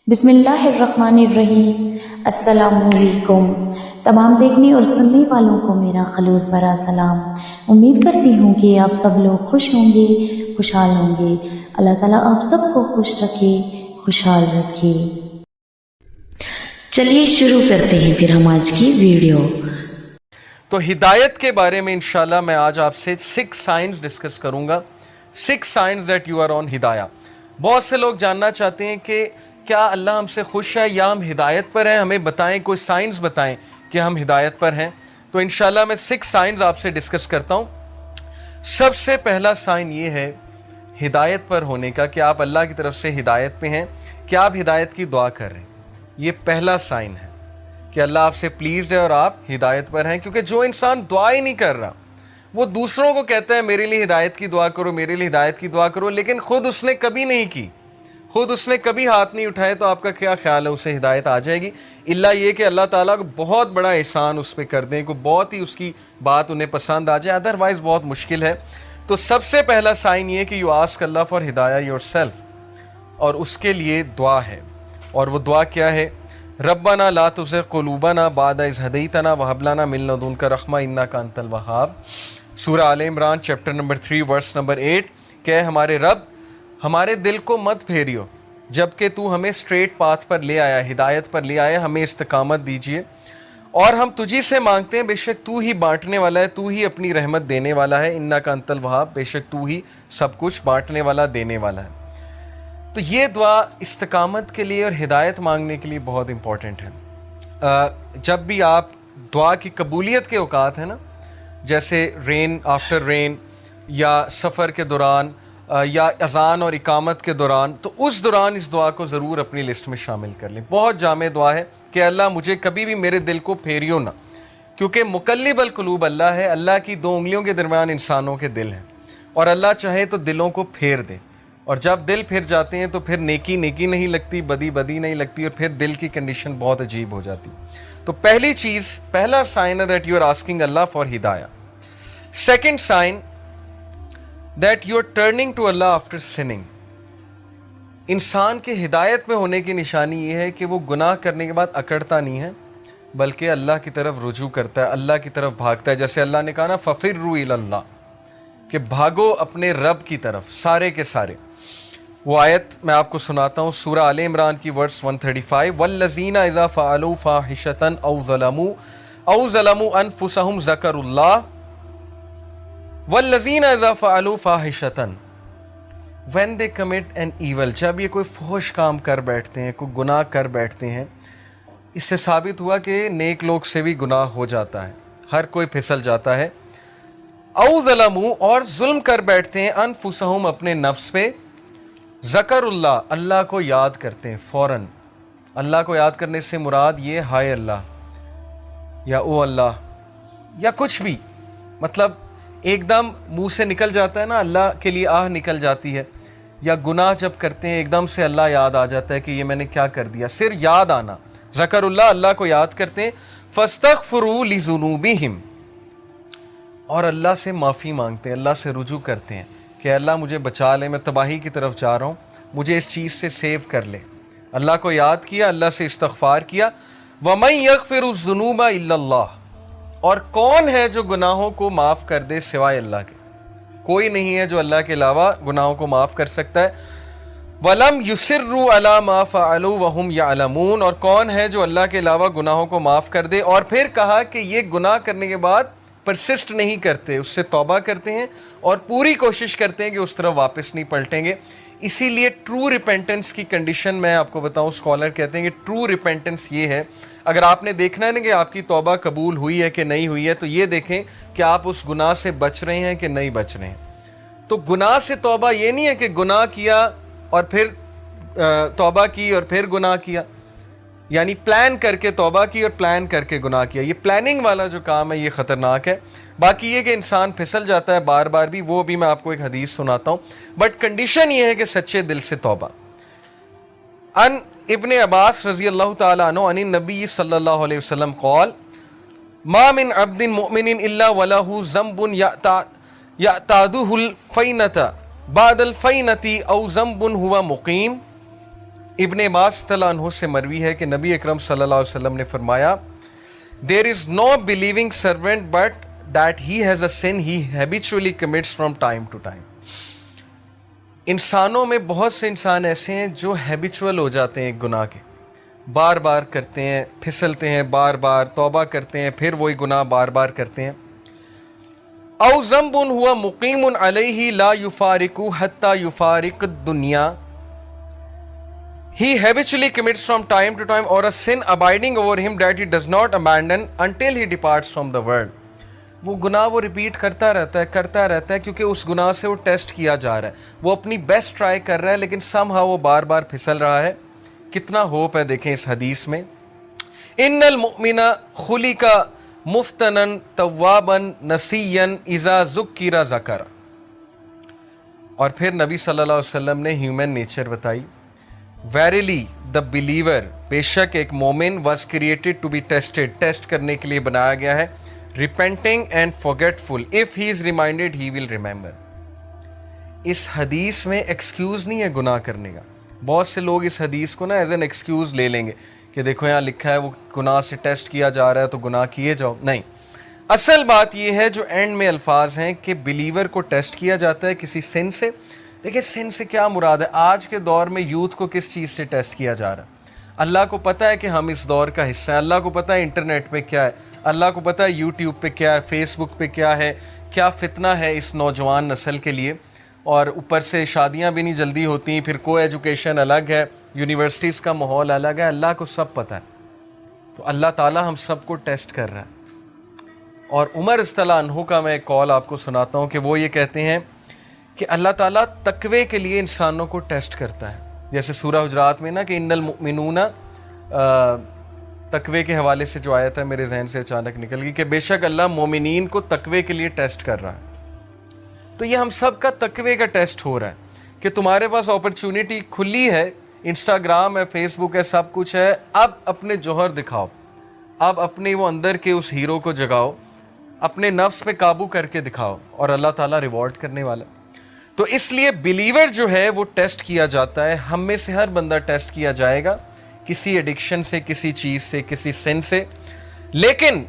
بسم اللہ الرحمن الرحیم۔ السلام علیکم تمام دیکھنے اور سننے والوں کو میرا خلوص بھرا سلام۔ امید کرتی ہوں کہ آپ سب لوگ خوش ہوں گے، خوشحال ہوں گے۔ اللہ تعالیٰ آپ سب کو خوش رکھے، خوشحال رکھے۔ چلیے شروع کرتے ہیں پھر ہم آج کی ویڈیو۔ تو ہدایت کے بارے میں انشاءاللہ میں آج آپ سے 6 سائنز ڈسکس کروں گا۔ 6 signs that you are on ہدایہ۔ بہت سے لوگ جاننا چاہتے ہیں کہ کیا اللہ ہم سے خوش ہے یا ہم ہدایت پر ہیں، ہمیں بتائیں، کوئی سائنز بتائیں کہ ہم ہدایت پر ہیں۔ تو انشاءاللہ میں 6 سائنز آپ سے ڈسکس کرتا ہوں۔ سب سے پہلا سائن یہ ہے ہدایت پر ہونے کا کہ آپ اللہ کی طرف سے ہدایت پہ ہیں، کہ آپ ہدایت کی دعا کر رہے ہیں۔ یہ پہلا سائن ہے کہ اللہ آپ سے پلیزڈ ہے اور آپ ہدایت پر ہیں، کیونکہ جو انسان دعا ہی نہیں کر رہا، وہ دوسروں کو کہتا ہے میرے لیے ہدایت کی دعا کرو، میرے لیے ہدایت کی دعا کرو، لیکن خود اس نے کبھی نہیں کی، خود اس نے کبھی ہاتھ نہیں اٹھائے، تو آپ کا کیا خیال ہے اسے ہدایت آ جائے گی؟ اللہ یہ کہ اللہ تعالیٰ کو بہت بڑا احسان اس پہ کر دیں، کو بہت ہی اس کی بات انہیں پسند آ جائے، ادروائز بہت مشکل ہے۔ تو سب سے پہلا سائن یہ کہ یو آسک اللہ فار ہدایہ یور سیلف، اور اس کے لیے دعا ہے۔ اور وہ دعا کیا ہے؟ ربنا لا تزغ قلوبنا بعد اذ ہدیتنا وہب لنا من لدنک رحمہ انک انت الوہاب۔ سورہ آل عمران چیپٹر نمبر 3 ورس نمبر 8 کہ ہمارے رب ہمارے دل کو مت پھیریو جبکہ تو ہمیں اسٹریٹ پاتھ پر لے آیا، ہدایت پر لے آیا، ہمیں استقامت دیجیے، اور ہم تجھی سے مانگتے ہیں، بے شک تو ہی بانٹنے والا ہے، تو ہی اپنی رحمت دینے والا ہے، انک انت الوہاب، بے شک تو ہی سب کچھ بانٹنے والا، دینے والا ہے۔ تو یہ دعا استقامت کے لیے اور ہدایت مانگنے کے لیے بہت امپورٹنٹ ہے۔ جب بھی آپ دعا کی قبولیت کے اوقات ہیں نا، جیسے رین آفٹر رین، یا سفر کے دوران، یا اذان اور اقامت کے دوران، تو اس دوران اس دعا کو ضرور اپنی لسٹ میں شامل کر لیں۔ بہت جامع دعا ہے کہ اللہ مجھے کبھی بھی میرے دل کو پھیریو نہ، کیونکہ مقلب القلوب اللہ ہے، اللہ کی 2 انگلیوں کے درمیان انسانوں کے دل ہیں، اور اللہ چاہے تو دلوں کو پھیر دے، اور جب دل پھر جاتے ہیں تو پھر نیکی نیکی نہیں لگتی، بدی بدی نہیں لگتی، اور پھر دل کی کنڈیشن بہت عجیب ہو جاتی۔ تو پہلی چیز، پہلا سائن ہے that you are asking Allah for ہدایہ۔ Second sign that you are turning to Allah after sinning. انسان کے ہدایت میں ہونے کی نشانی یہ ہے کہ وہ گناہ کرنے کے بعد اکڑتا نہیں ہے، بلکہ اللہ کی طرف رجوع کرتا ہے، اللہ کی طرف بھاگتا ہے۔ جیسے اللہ نے کہا نا فَفِرُّوا إِلَى اللَّهِ، کہ بھاگو اپنے رب کی طرف، سارے کے سارے۔ وہ آیت میں آپ کو سناتا ہوں، سورہ آل عمران کی ورس 135، وَالَّذِينَ إِذَا فَعَلُوا فَاحِشَةً أَوْ ظَلَمُوا أَنفُسَهُمْ ذَكَرُوا اللَّهَ وَالَّذِينَ إِذَا فَعَلُوا فَاحِشَةً، when they commit an evil، جب یہ کوئی فحش کام کر بیٹھتے ہیں، کوئی گناہ کر بیٹھتے ہیں، اس سے ثابت ہوا کہ نیک لوگ سے بھی گناہ ہو جاتا ہے، ہر کوئی پھسل جاتا ہے۔ او ظلموا، اور ظلم کر بیٹھتے ہیں، انفسہم، اپنے نفس پہ، ذکر اللہ، اللہ کو یاد کرتے ہیں فوراً۔ اللہ کو یاد کرنے سے مراد یہ ہائے اللہ، یا او اللہ، یا کچھ بھی، مطلب ایک دم منہ سے نکل جاتا ہے نا، اللہ کے لیے آہ نکل جاتی ہے، یا گناہ جب کرتے ہیں ایک دم سے اللہ یاد آ جاتا ہے کہ یہ میں نے کیا کر دیا، صرف یاد آنا، ذکر اللہ، اللہ کو یاد کرتے ہیں، فاستغفروا لذنوبہم، اور اللہ سے معافی مانگتے ہیں، اللہ سے رجوع کرتے ہیں کہ اللہ مجھے بچا لے، میں تباہی کی طرف جا رہا ہوں، مجھے اس چیز سے سیو کر لے۔ اللہ کو یاد کیا، اللہ سے استغفار کیا۔ وَمَن يَغْفِرُ الذُّنُوبَ إِلَّا اللَّهُ، اور کون ہے جو گناہوں کو معاف کر دے سوائے اللہ کے؟ کوئی نہیں ہے جو اللہ کے علاوہ گناہوں کو معاف کر سکتا ہے۔ وَلَمْ يُصِرُّوا عَلَى مَا فَعَلُوا وَهُمْ يَعْلَمُونَ، اور کون ہے جو اللہ کے علاوہ گناہوں کو معاف کر دے، اور پھر کہا کہ یہ گناہ کرنے کے بعد پرسسٹ نہیں کرتے، اس سے توبہ کرتے ہیں اور پوری کوشش کرتے ہیں کہ اس طرف واپس نہیں پلٹیں گے۔ اسی لیے ٹرو ریپینٹنس کی کنڈیشن میں آپ کو بتاؤں، اسکالر کہتے ہیں کہ ٹرو ریپینٹنس یہ ہے، اگر آپ نے دیکھنا ہے نا کہ آپ کی توبہ قبول ہوئی ہے کہ نہیں ہوئی ہے، تو یہ دیکھیں کہ آپ اس گناہ سے بچ رہے ہیں کہ نہیں بچ رہے ہیں۔ تو گناہ سے توبہ یہ نہیں ہے کہ گناہ کیا اور پھر توبہ کی اور پھر گناہ کیا، یعنی پلان کر کے توبہ کی اور پلان کر کے گناہ کیا، یہ پلاننگ والا جو کام ہے یہ خطرناک ہے۔ باقی یہ کہ انسان پھسل جاتا ہے بار بار بھی، وہ بھی میں آپ کو ایک حدیث سناتا ہوں، بٹ کنڈیشن یہ ہے کہ سچے دل سے توبہ۔ ان ابن عباس رضی اللہ تعالیٰ عنہ عن النبی صلی اللہ علیہ وسلم قال ما من عبد مؤمن الا وله ذنب یعتاده الفینۃ بعد الفینۃ او ذنب هو مقیم ابن عباس رضی اللہ عنہ سے مروی ہے کہ نبی اکرم صلی اللہ علیہ وسلم نے فرمایا there is no believing servant but that he has a sin he habitually commits from time to time. انسانوں میں بہت سے انسان ایسے ہیں جو ہیبیچول ہو جاتے ہیں ایک گناہ کے، بار بار کرتے ہیں، پھسلتے ہیں، بار بار توبہ کرتے ہیں، پھر وہی گناہ بار بار کرتے ہیں. او ذنب ہوا مقیم علیہ لا یفارق حتی یفارق الدنیا، he habitually commits from time to time, or a sin abiding over him that he does not abandon until he departs from the world. وہ گناہ وہ ریپیٹ کرتا رہتا ہے کیونکہ اس گناہ سے وہ ٹیسٹ کیا جا رہا ہے، وہ اپنی بیسٹ ٹرائی کر رہا ہے لیکن سم ہاؤ وہ بار بار پھسل رہا ہے. کتنا ہوپ ہے دیکھیں اس حدیث میں. ان المؤمن خلق مفتنا توابا نسیا اذا ذکر ذکر. اور پھر نبی صلی اللہ علیہ وسلم نے ہیومن نیچر بتائی. ویریلی دا بلیور، بے شک ایک مومن was created to be tested, test کرنے کے لیے بنایا گیا ہے. Repenting and forgetful, if he is reminded he will remember. اس حدیث میں ایکسکیوز نہیں ہے گناہ کرنے کا. بہت سے لوگ اس حدیث کو نا ایز این ایکسکیوز لے لیں گے کہ دیکھو یہاں لکھا ہے وہ گناہ سے ٹیسٹ کیا جا رہا ہے تو گناہ کیے جاؤ. نہیں، اصل بات یہ ہے جو اینڈ میں الفاظ ہیں کہ بلیور کو ٹیسٹ کیا جاتا ہے کسی سن سے. دیکھیں سن سے کیا مراد ہے؟ آج کے دور میں یوتھ کو کس چیز سے ٹیسٹ کیا جا رہا ہے؟ اللہ کو پتہ ہے کہ ہم اس دور کا حصہ ہیں، اللہ کو پتہ ہے انٹرنیٹ پہ کیا ہے، اللہ کو پتہ ہے یوٹیوب پہ کیا ہے، فیس بک پہ کیا ہے، کیا فتنہ ہے اس نوجوان نسل کے لیے. اور اوپر سے شادیاں بھی نہیں جلدی ہوتی، پھر کو ایجوکیشن الگ ہے، یونیورسٹیز کا ماحول الگ ہے. اللہ کو سب پتہ ہے، تو اللہ تعالیٰ ہم سب کو ٹیسٹ کر رہا ہے. اور عمر رضی اللہ عنہ کا میں ایک کال آپ کو سناتا ہوں کہ وہ یہ کہتے ہیں کہ اللہ تعالیٰ تقوی کے لیے انسانوں کو ٹیسٹ کرتا ہے. جیسے سورہ حجرات میں نا کہ ان المؤمنون، تقوی کے حوالے سے جو آیت ہے میرے ذہن سے اچانک نکل گئی کہ بے شک اللہ مومنین کو تقوی کے لیے ٹیسٹ کر رہا ہے. تو یہ ہم سب کا تقوی کا ٹیسٹ ہو رہا ہے کہ تمہارے پاس اپرچونٹی کھلی ہے، انسٹاگرام ہے، فیس بک ہے، سب کچھ ہے. اب اپنے جوہر دکھاؤ، اب اپنے وہ اندر کے اس ہیرو کو جگاؤ، اپنے نفس پہ قابو کر کے دکھاؤ اور اللہ تعالیٰ ریوارڈ کرنے والا. تو اس لیے بلیور جو ہے وہ ٹیسٹ کیا جاتا ہے. ہم میں سے ہر بندہ ٹیسٹ کیا جائے گا کسی ایڈکشن سے، کسی چیز سے، کسی سن سے. لیکن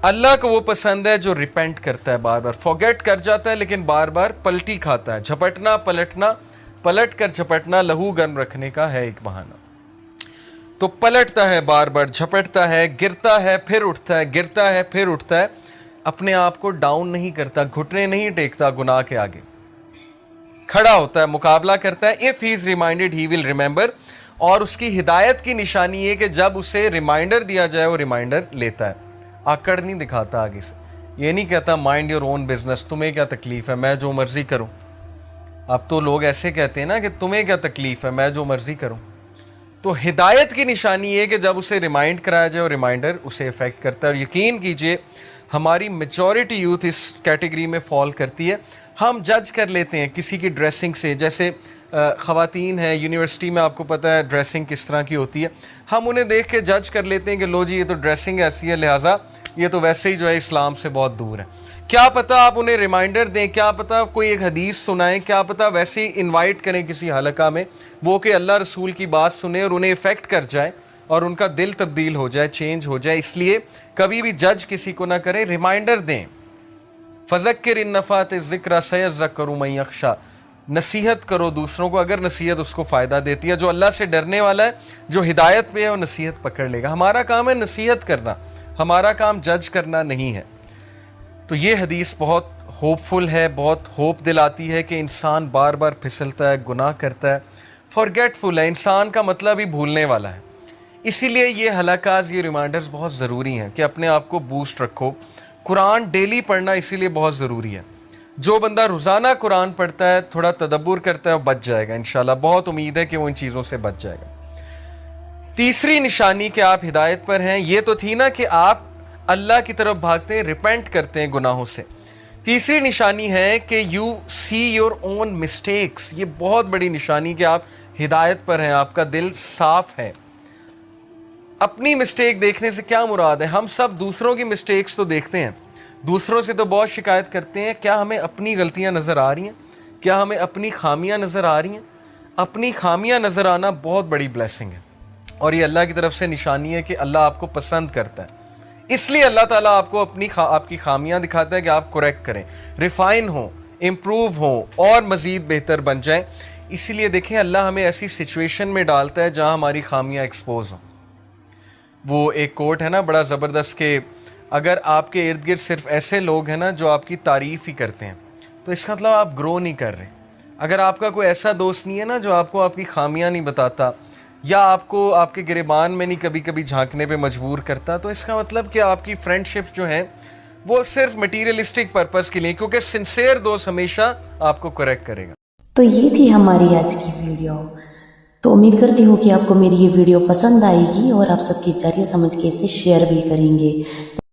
اللہ کو وہ پسند ہے جو ریپینٹ کرتا ہے، بار بار فارگیٹ کر جاتا ہے لیکن بار بار پلٹی کھاتا ہے. جھپٹنا پلٹنا، پلٹ کر جھپٹنا لہو گرم رکھنے کا ہے ایک بہانہ. تو پلٹتا ہے، بار بار جھپٹتا ہے، گرتا ہے پھر اٹھتا ہے، گرتا ہے پھر اٹھتا ہے. اپنے آپ کو ڈاؤن نہیں کرتا، گھٹنے نہیں ٹیکتا گناہ کے آگے، کھڑا ہوتا ہے، مقابلہ کرتا ہے. if he is reminded he will remember. اور اس کی ہدایت کی نشانی یہ کہ جب اسے ریمائنڈر دیا جائے وہ ریمائنڈر لیتا ہے، آکڑ نہیں دکھاتا آگے سے. یہ نہیں کہتا مائنڈ یور اون بزنس، تمہیں کیا تکلیف ہے میں جو مرضی کروں. اب تو لوگ ایسے کہتے ہیں نا کہ تمہیں کیا تکلیف ہے میں جو مرضی کروں. تو ہدایت کی نشانی یہ کہ جب اسے ریمائنڈ کرایا جائے اور ریمائنڈر اسے افیکٹ کرتا ہے. اور یقین کیجئے ہماری میجورٹی یوتھ اس کیٹیگری میں فال کرتی ہے. ہم جج کر لیتے ہیں کسی کی ڈریسنگ سے. جیسے خواتین ہیں یونیورسٹی میں، آپ کو پتہ ہے ڈریسنگ کس طرح کی ہوتی ہے. ہم انہیں دیکھ کے جج کر لیتے ہیں کہ لو جی یہ تو ڈریسنگ ایسی ہے لہٰذا یہ تو ویسے ہی جو ہے اسلام سے بہت دور ہے. کیا پتہ آپ انہیں ریمائنڈر دیں، کیا پتہ کوئی ایک حدیث سنائیں، کیا پتہ ویسے ہی انوائٹ کریں کسی حلقہ میں، وہ کہ اللہ رسول کی بات سنیں اور انہیں افیکٹ کر جائے اور ان کا دل تبدیل ہو جائے، چینج ہو جائے. اس لیے کبھی بھی جج کسی کو نہ کریں، ریمائنڈر دیں. فذکر ان نفعت الذکر سیذکر من یخشی، نصیحت کرو دوسروں کو اگر نصیحت اس کو فائدہ دیتی ہے. جو اللہ سے ڈرنے والا ہے، جو ہدایت پہ ہے، وہ نصیحت پکڑ لے گا. ہمارا کام ہے نصیحت کرنا، ہمارا کام جج کرنا نہیں ہے. تو یہ حدیث بہت ہوپ فل ہے، بہت ہوپ دلاتی ہے کہ انسان بار بار پھسلتا ہے، گناہ کرتا ہے، فارگیٹ فل ہے. انسان کا مطلب ہی بھولنے والا ہے. اسی لیے یہ حلقات، یہ ریمائنڈرز بہت ضروری ہیں کہ اپنے آپ کو بوسٹ رکھو. قرآن ڈیلی پڑھنا اسی لیے بہت ضروری ہے. جو بندہ روزانہ قرآن پڑھتا ہے، تھوڑا تدبر کرتا ہے، وہ بچ جائے گا انشاءاللہ. بہت امید ہے کہ وہ ان چیزوں سے بچ جائے گا. تیسری نشانی کہ آپ ہدایت پر ہیں، یہ تو تھی نا کہ آپ اللہ کی طرف بھاگتے ہیں، ریپینٹ کرتے ہیں گناہوں سے. تیسری نشانی ہے کہ you see your own mistakes. یہ بہت بڑی نشانی کہ آپ ہدایت پر ہیں، آپ کا دل صاف ہے. اپنی مسٹیک دیکھنے سے کیا مراد ہے؟ ہم سب دوسروں کی مسٹیکس تو دیکھتے ہیں، دوسروں سے تو بہت شکایت کرتے ہیں. کیا ہمیں اپنی غلطیاں نظر آ رہی ہیں؟ کیا ہمیں اپنی خامیاں نظر آ رہی ہیں؟ اپنی خامیاں نظر آنا بہت بڑی بلیسنگ ہے، اور یہ اللہ کی طرف سے نشانی ہے کہ اللہ آپ کو پسند کرتا ہے، اس لیے اللہ تعالیٰ آپ کو آپ کی خامیاں دکھاتا ہے کہ آپ کریکٹ کریں، ریفائن ہوں، امپروو ہوں اور مزید بہتر بن جائیں۔ اسی لیے دیکھیں اللہ ہمیں ایسی سچویشن میں ڈالتا ہے جہاں ہماری خامیاں ایکسپوز ہوں۔ وہ ایک کوٹ ہے نا بڑا زبردست کہ اگر آپ کے ارد گرد صرف ایسے لوگ ہیں نا جو آپ کی تعریف ہی کرتے ہیں تو اس کا مطلب آپ گرو نہیں کر رہے۔ اگر آپ کا کوئی ایسا دوست نہیں ہے نا جو آپ کو آپ کی خامیاں نہیں بتاتا یا آپ کو آپ کے گریبان میں نہیں کبھی کبھی جھانکنے پہ مجبور کرتا، تو اس کا مطلب کہ آپ کی فرینڈ شپ جو ہیں وہ صرف مٹیریلسٹک پرپس کے لیے، کیونکہ سنسیئر دوست ہمیشہ آپ کو کریکٹ کرے گا۔ تو یہ تھی ہماری آج کی ویڈیو۔ تو امید کرتی ہوں کہ آپ کو میری یہ ویڈیو پسند آئے گی اور آپ سب کی جریہ سمجھ کے اسے شیئر بھی کریں گے۔